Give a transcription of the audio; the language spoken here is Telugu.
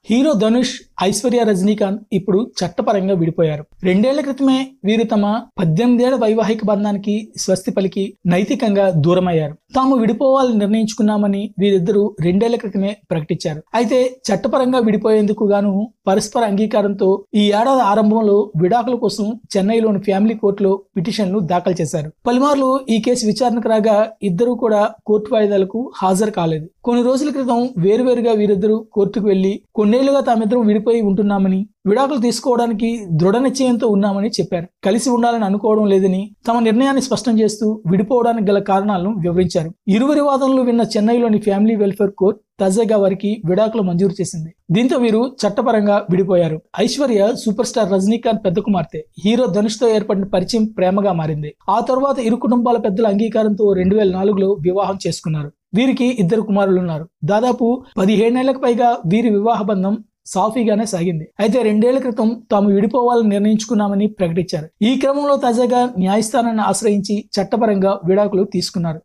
హీరో ధనుష్, ఐశ్వర్య రజనీకాంత్ ఇప్పుడు చట్టపరంగా విడిపోయారు. 2 ఏళ్ల క్రితమే వీరు తమ 18 ఏళ్ల వైవాహిక బంధానికి స్వస్తి పలికి నైతికంగా దూరమయ్యారు. తాము విడిపోవాలని నిర్ణయించుకున్నామని వీరిద్దరూ 2 ఏళ్ల క్రితమే ప్రకటించారు. అయితే చట్టపరంగా విడిపోయేందుకు గాను పరస్పర అంగీకారంతో ఈ ఏడాది ఆరంభంలో విడాకుల కోసం చెన్నైలోని ఫ్యామిలీ కోర్టులో పిటిషన్లు దాఖలు చేశారు. పలుమార్లు ఈ కేసు విచారణకు రాగా ఇద్దరూ కూడా కోర్టు వాయిదాలకు హాజరు కాలేదు. కొన్ని రోజుల క్రితం వేరువేరుగా వీరిద్దరూ కోర్టుకు వెళ్లి కొన్నేళ్లుగా తామిద్దరం విడిపోయి ఉంటున్నామని, విడాకులు తీసుకోవడానికి దృఢ నిశ్చయంతో ఉన్నామని చెప్పారు. కలిసి ఉండాలని అనుకోవడం లేదని తమ నిర్ణయాన్ని స్పష్టం చేస్తూ విడిపోవడానికి గల కారణాలను వివరించారు. ఇరువురి వాదనలు విన్న చెన్నైలోని ఫ్యామిలీ వెల్ఫేర్ కోర్టు తాజాగా వారికి విడాకులు మంజూరు చేసింది. దీంతో వీరు చట్టపరంగా విడిపోయారు. ఐశ్వర్య సూపర్ స్టార్ రజనీకాంత్ పెద్ద కుమార్తె. హీరో ధనుష్ తో ఏర్పడిన పరిచయం ప్రేమగా మారింది. ఆ తర్వాత ఇరు కుటుంబాల పెద్దల అంగీకారంతో 2004లో వివాహం చేసుకున్నారు. వీరికి 2 కుమారులున్నారు. దాదాపు 17 ఏళ్లకు పైగా వీరి వివాహ బంధం సాఫీగానే సాగింది. అయితే 2 ఏళ్ల క్రితం తాము విడిపోవాలని నిర్ణయించుకున్నామని ప్రకటించారు. ఈ క్రమంలో తాజాగా న్యాయస్థానాన్ని ఆశ్రయించి చట్టపరంగా విడాకులు తీసుకున్నారు.